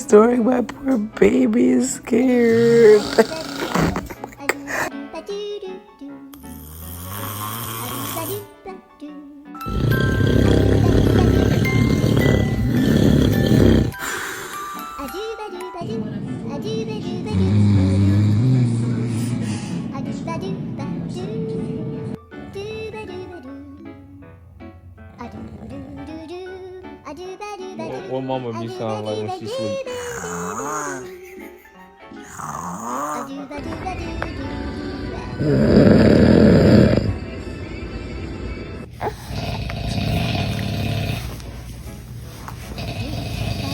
snoring. My poor baby is scared. What mama be sound like when she sleep?